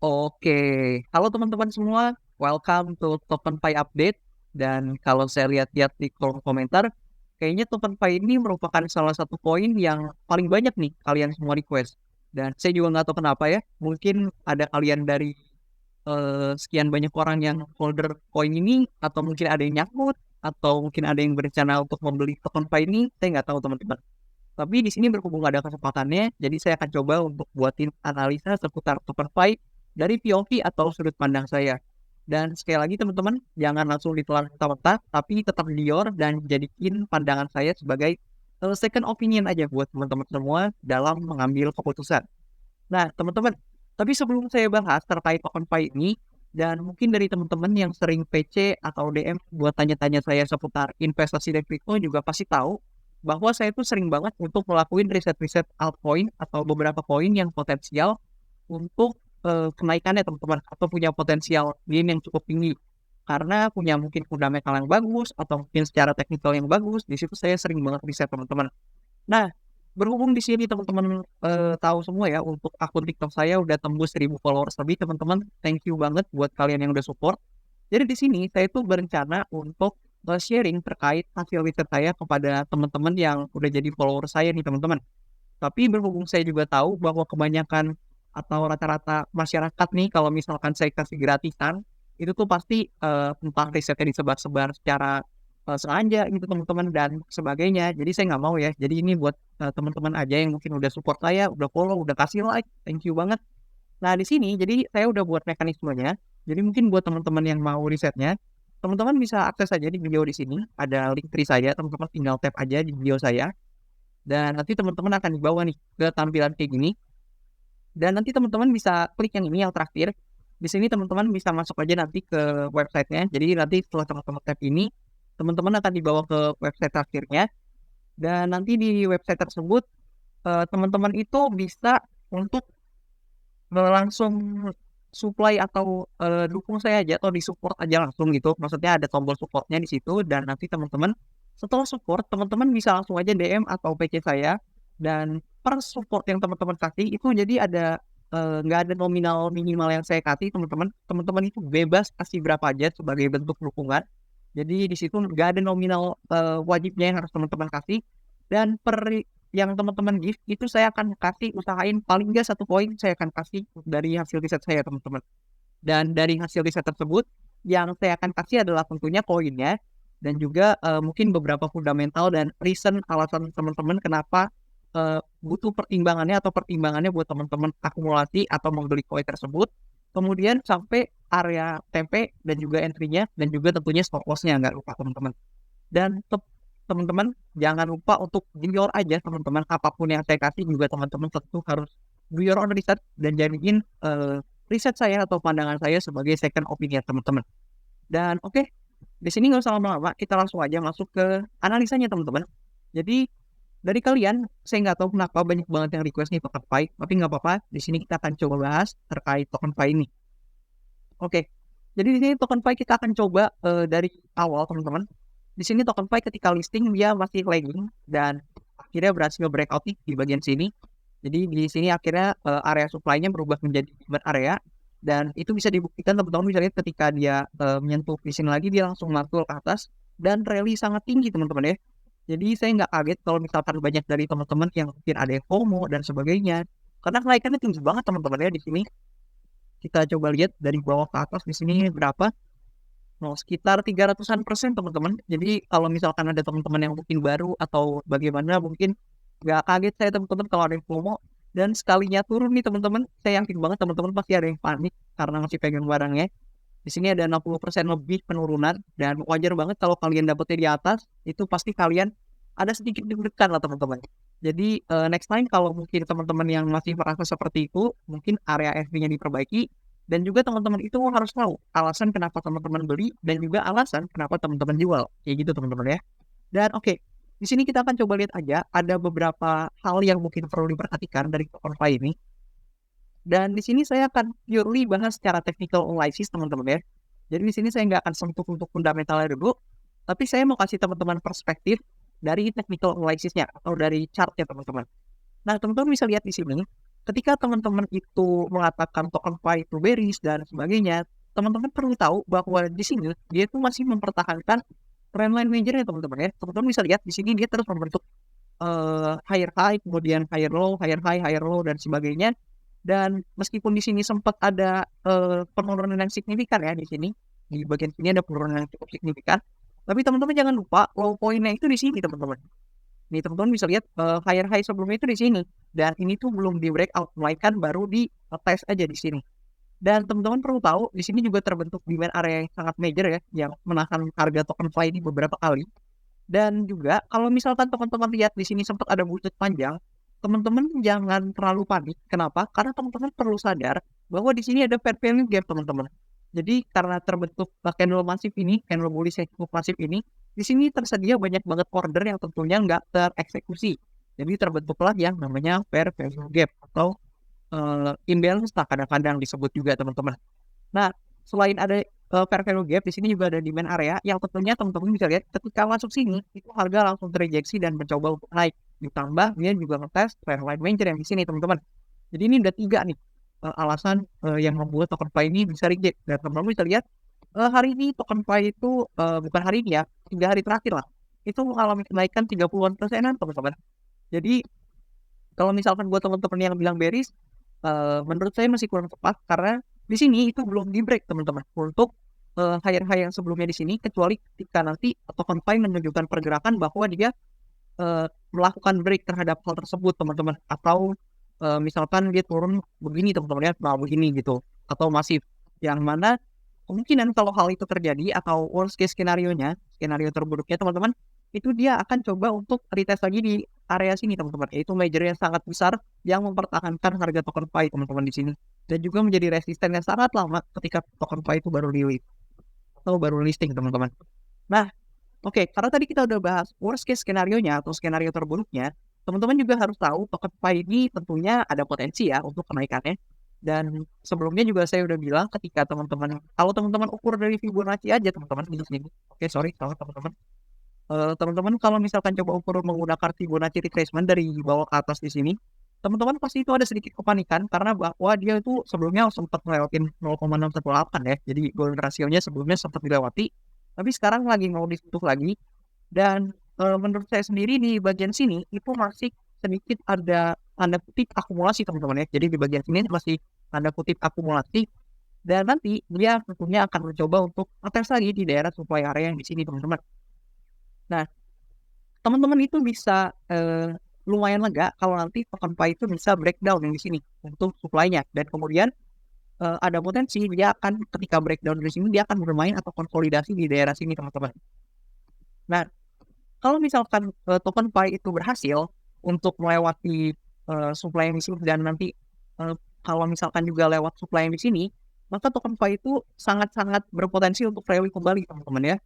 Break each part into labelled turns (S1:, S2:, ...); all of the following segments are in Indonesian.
S1: Oke, halo teman-teman semua, welcome to TokenPi Update. Dan kalau saya lihat-lihat di kolom komentar, kayaknya TokenPi ini merupakan salah satu koin yang paling banyak nih kalian semua request. Dan saya juga nggak tahu kenapa ya, mungkin ada kalian dari sekian banyak orang yang holder koin ini, atau mungkin ada yang nyangkut, atau mungkin ada yang berencana untuk membeli TokenPi ini, saya nggak tahu teman-teman. Tapi di sini berhubung ada kesempatannya, jadi saya akan coba untuk buatin analisa seputar TokenFi dari POV atau sudut pandang saya. Dan sekali lagi teman-teman, jangan langsung ditelan mentah-mentah, tapi tetap lior dan jadiin pandangan saya sebagai second opinion aja buat teman-teman semua dalam mengambil keputusan. Nah, teman-teman, tapi sebelum saya bahas terkait TokenFi ini, dan mungkin dari teman-teman yang sering PC atau DM buat tanya-tanya saya seputar investasi dan crypto juga pasti tahu bahwa saya itu sering banget untuk melakukan riset-riset altcoin atau beberapa koin yang potensial untuk kenaikannya teman-teman, atau punya potensial gain yang cukup tinggi. Karena punya mungkin fundamental yang bagus atau mungkin secara teknikal yang bagus, di situ saya sering banget riset teman-teman. Nah, berhubung di sini teman-teman, tahu semua ya untuk akun TikTok saya udah tembus 1.000 followers lebih teman-teman, thank you banget buat kalian yang udah support. Jadi di sini saya tuh berencana untuk, sharing terkait hasil riset saya kepada teman-teman yang udah jadi follower saya nih teman-teman. Tapi berhubung saya juga tahu bahwa kebanyakan atau rata-rata masyarakat nih kalau misalkan saya kasih gratisan, itu tuh pasti, entah risetnya disebar-sebar secara sengaja gitu teman-teman dan sebagainya. Jadi saya nggak mau ya. Jadi ini buat teman-teman aja yang mungkin udah support saya, udah follow, udah kasih like, thank you banget. Nah di sini jadi saya udah buat mekanismenya. Jadi mungkin buat teman-teman yang mau risetnya, teman-teman bisa akses aja di video di sini. Ada link tree saya, teman-teman tinggal tap aja di video saya. Dan nanti teman-teman akan dibawa nih ke tampilan kayak gini. Dan nanti teman-teman bisa klik yang ini yang terakhir. Di sini teman-teman bisa masuk aja nanti ke websitenya. Jadi nanti setelah teman-teman tap ini, teman-teman akan dibawa ke website terakhirnya. Dan nanti di website tersebut, teman-teman itu bisa untuk langsung supply atau dukung saya aja atau di-support aja langsung gitu. Maksudnya ada tombol supportnya di situ dan nanti teman-teman setelah support, teman-teman bisa langsung aja DM atau PC saya dan per support yang teman-teman kasih itu jadi ada nggak ada nominal minimal yang saya kasih teman-teman. Teman-teman itu bebas kasih berapa aja sebagai bentuk dukungan. Jadi di situ nggak ada nominal wajibnya yang harus teman-teman kasih dan per yang teman-teman gift itu saya akan kasih usahain paling nggak satu poin saya akan kasih dari hasil riset saya teman-teman. Dan dari hasil riset tersebut yang saya akan kasih adalah tentunya koinnya dan juga mungkin beberapa fundamental dan reason alasan teman-teman kenapa butuh pertimbangannya buat teman-teman akumulasi atau membeli koin tersebut. Kemudian sampai area TP dan juga entry-nya dan juga tentunya stop loss-nya nggak lupa teman-teman. Dan teman-teman jangan lupa untuk do your aja teman-teman, apapun yang saya kasih juga teman-teman tentu harus do your own research dan jadiin riset saya atau pandangan saya sebagai second opinion teman-teman. Dan oke, di sini nggak usah lama-lama, kita langsung aja masuk ke analisanya teman-teman. Jadi dari kalian, saya nggak tahu kenapa banyak banget yang request nih TokenFi, tapi nggak apa-apa. Di sini kita akan coba bahas terkait TokenFi ini. Oke, jadi di sini TokenFi kita akan coba dari awal teman-teman. Di sini TokenFi ketika listing dia masih lagging dan akhirnya berhasil breakout nih di bagian sini. Jadi di sini akhirnya area supply-nya berubah menjadi demand area dan itu bisa dibuktikan teman-teman bisa lihat ketika dia menyentuh fishing lagi dia langsung mantul ke atas dan rally sangat tinggi teman-teman ya. Jadi saya nggak kaget kalau misalkan banyak dari teman-teman yang mungkin ada yang FOMO dan sebagainya. Karena kenaikannya tinggi banget teman-teman ya di sini. Kita coba lihat dari bawah ke atas di sini berapa. No, sekitar 300-an% teman-teman. Jadi kalau misalkan ada teman-teman yang mungkin baru atau bagaimana mungkin nggak kaget saya teman-teman kalau ada yang FOMO. Dan sekalinya turun nih teman-teman, saya yakin banget teman-teman pasti ada yang panik karena masih pegang barangnya. Di sini ada 60% lebih penurunan dan wajar banget kalau kalian dapetnya di atas, itu pasti kalian ada sedikit deg-degan lah teman-teman. Jadi next time kalau mungkin teman-teman yang masih merasa seperti itu, mungkin area FB-nya diperbaiki dan juga teman-teman itu harus tahu alasan kenapa teman-teman beli dan juga alasan kenapa teman-teman jual. Kayak gitu teman-teman ya. Dan oke, di sini kita akan coba lihat aja ada beberapa hal yang mungkin perlu diperhatikan dari TokenFi ini. Dan di sini saya akan purely bahas secara technical analysis teman-teman ya. Jadi di sini saya nggak akan sentuh untuk fundamentalnya dulu, tapi saya mau kasih teman-teman perspektif dari technical analysis-nya atau dari chart-nya teman-teman. Nah teman-teman bisa lihat di sini, ketika teman-teman itu mengatakan TokenFi itu bearish dan sebagainya, teman-teman perlu tahu bahwa di sini dia itu masih mempertahankan trendline major-nya teman-teman ya. Teman-teman bisa lihat di sini dia terus membentuk higher high, kemudian higher low, higher high, higher low dan sebagainya. Dan meskipun di sini sempat ada penurunan yang signifikan ya di sini, di bagian sini ada penurunan yang cukup signifikan. Tapi teman-teman jangan lupa low point-nya itu di sini teman-teman. Nih teman-teman bisa lihat higher high sebelumnya itu di sini. Dan ini tuh belum di breakout, melainkan baru di test aja di sini. Dan teman-teman perlu tahu di sini juga terbentuk demand area yang sangat major ya, yang menahan harga token Fly ini beberapa kali. Dan juga kalau misalkan teman-teman lihat di sini sempat ada buntut panjang, teman-teman jangan terlalu panik. Kenapa? Karena teman-teman perlu sadar bahwa di sini ada fair value gap teman-teman. Jadi karena terbentuk candle masif ini, candle bullish yang cukup masif ini, di sini tersedia banyak banget order yang tentunya nggak tereksekusi. Jadi terbentuklah yang namanya fair value gap atau imbalance lah kadang-kadang disebut juga teman-teman. Nah, selain ada fair value gap, di sini juga ada demand area yang tentunya teman-teman bisa lihat ketika masuk sini itu harga langsung terrejeksi dan mencoba untuk naik. Ditambah dia juga ngetes trendline major yang di sini teman-teman. Jadi ini udah 3 nih alasan yang membuat token Pi ini bisa reject. Dan teman-teman bisa lihat hari ini token Pi itu bukan hari ini ya, 3 hari terakhir lah. Itu mengalami kenaikan 30-an persenan teman-teman. Jadi kalau misalkan buat teman-teman yang bilang bearish, menurut saya masih kurang tepat karena di sini itu belum di break teman-teman untuk higher high yang sebelumnya di sini, kecuali ketika nanti token Pi menunjukkan pergerakan bahwa dia melakukan break terhadap hal tersebut teman-teman, atau misalkan dia turun begini teman-teman ya, nah begini gitu, atau masif, yang mana kemungkinan kalau hal itu terjadi atau worst case skenario-nya, skenario terburuknya teman-teman, itu dia akan coba untuk retest lagi di area sini teman-teman, yaitu major yang sangat besar yang mempertahankan harga token Pi teman-teman di sini, dan juga menjadi resisten yang sangat lama ketika token Pi itu baru rilis atau baru listing teman-teman. Nah, oke, karena tadi kita udah bahas worst case skenario-nya atau skenario terburuknya, teman-teman juga harus tahu token Pi ini tentunya ada potensi ya untuk kenaikannya. Dan sebelumnya juga saya udah bilang ketika teman-teman, kalau teman-teman ukur dari Fibonacci aja teman-teman di sini. Oke, sorry, salah teman-teman. Teman-teman kalau misalkan coba ukur menggunakan Fibonacci retracement dari bawah ke atas di sini, teman-teman pasti itu ada sedikit kepanikan karena bahwa dia itu sebelumnya sempat melewatin 0,618 ya. Jadi golden ratio-nya sebelumnya sempat dilewati, tapi sekarang lagi mau disentuh lagi. Dan menurut saya sendiri di bagian sini itu masih sedikit ada tanda kutip akumulasi teman-teman ya. Jadi di bagian sini masih tanda kutip akumulasi, dan nanti dia tentunya akan mencoba untuk atas lagi di daerah supply area yang di sini teman-teman. Nah, teman-teman itu bisa lumayan lega kalau nanti token Pi itu bisa breakdown yang di sini untuk supply-nya, dan kemudian ada potensi dia akan ketika breakdown di sini dia akan bermain atau konsolidasi di daerah sini teman-teman. Nah, kalau misalkan token Pi itu berhasil untuk melewati supply yang di sini, dan nanti kalau misalkan juga lewat supply yang di sini, maka token Pi itu sangat-sangat berpotensi untuk rally kembali teman-teman ya.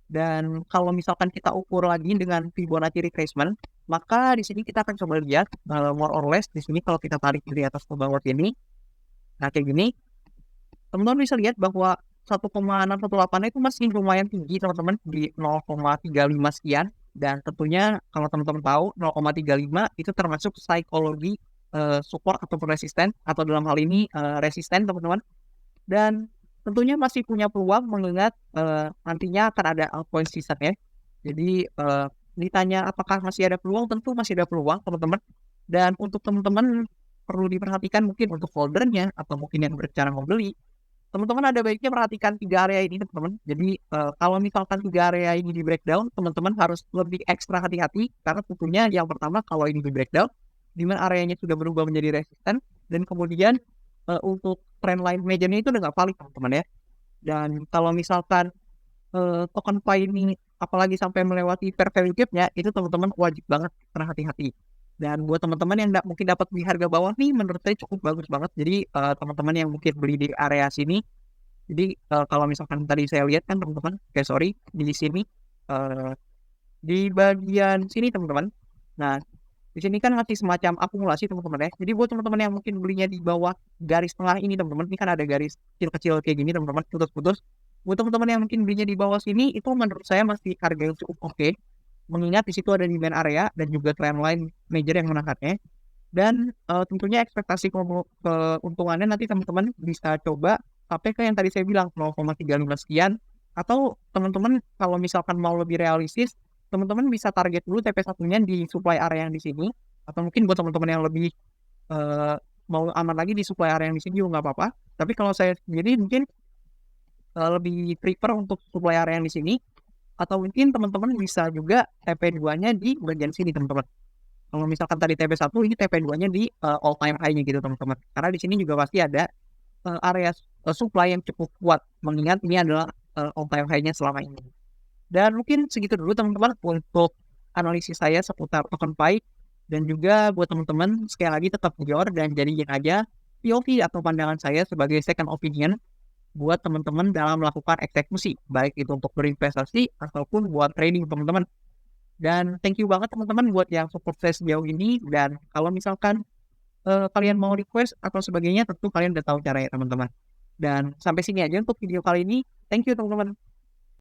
S1: Dan kalau misalkan kita ukur lagi dengan Fibonacci retracement, maka di sini kita akan coba lihat more or less di sini kalau kita tarik dari atas ke bawah ini. Nah, kayak gini, teman-teman bisa lihat bahwa 1,618 itu masih lumayan tinggi teman-teman di 0,35 sekian, dan tentunya kalau teman-teman tahu 0,35 itu termasuk psikologi support atau resisten, atau dalam hal ini resisten teman-teman. Dan tentunya masih punya peluang mengingat nantinya akan ada altcoin season ya. Jadi ditanya apakah masih ada peluang, tentu masih ada peluang teman-teman. Dan untuk teman-teman perlu diperhatikan mungkin untuk holdernya atau mungkin yang berencana membeli, teman-teman ada baiknya perhatikan 3 area ini teman-teman. Jadi kalau misalkan 3 area ini di breakdown, teman-teman harus lebih ekstra hati-hati karena tentunya yang pertama kalau ini di breakdown, di mana areanya sudah berubah menjadi resisten, dan kemudian untuk trendline majornya itu udah nggak valid teman-teman ya. Dan kalau misalkan token Pi ini apalagi sampai melewati fair value gap-nya, itu teman-teman wajib banget berhati-hati. Dan buat teman-teman yang mungkin dapat di harga bawah nih, menurut saya cukup bagus banget. Jadi teman-teman yang mungkin beli di area sini, jadi kalau misalkan tadi saya lihat kan teman-teman, sorry, di sini di bagian sini teman-teman. Nah, di sini kan masih semacam akumulasi teman-teman ya. Jadi buat teman-teman yang mungkin belinya di bawah garis tengah ini teman-teman, ini kan ada garis kecil-kecil kayak gini teman-teman, putus-putus. Buat teman-teman yang mungkin belinya di bawah sini, itu menurut saya masih harga yang cukup oke. Mengingat di situ ada demand area dan juga trendline major yang menahannya. Dan tentunya ekspektasi keuntungannya nanti teman-teman bisa coba sampai ke yang tadi saya bilang 0,35 sekian, atau teman-teman kalau misalkan mau lebih realistis, teman-teman bisa target dulu TP1-nya di supply area yang di sini, atau mungkin buat teman-teman yang lebih eh, mau aman lagi di supply area yang di sini juga nggak apa-apa. Tapi kalau saya sendiri mungkin lebih prefer untuk supply area yang di sini, atau mungkin teman-teman bisa juga TP2-nya di bagian sini teman-teman. Kalau misalkan tadi TP1, ini TP2-nya di all time high-nya gitu teman-teman. Karena di sini juga pasti ada area supply yang cukup kuat, mengingat ini adalah all time high-nya selama ini. Dan mungkin segitu dulu teman-teman untuk analisis saya seputar token Pi. Dan juga buat teman-teman sekali lagi tetap jujur dan jadiin aja POV atau pandangan saya sebagai second opinion buat teman-teman dalam melakukan eksekusi, baik itu untuk berinvestasi ataupun buat trading teman-teman. Dan thank you banget teman-teman buat yang support saya sejauh ini. Dan kalau misalkan kalian mau request atau sebagainya, tentu kalian udah tahu caranya teman-teman. Dan sampai sini aja untuk video kali ini. Thank you teman-teman.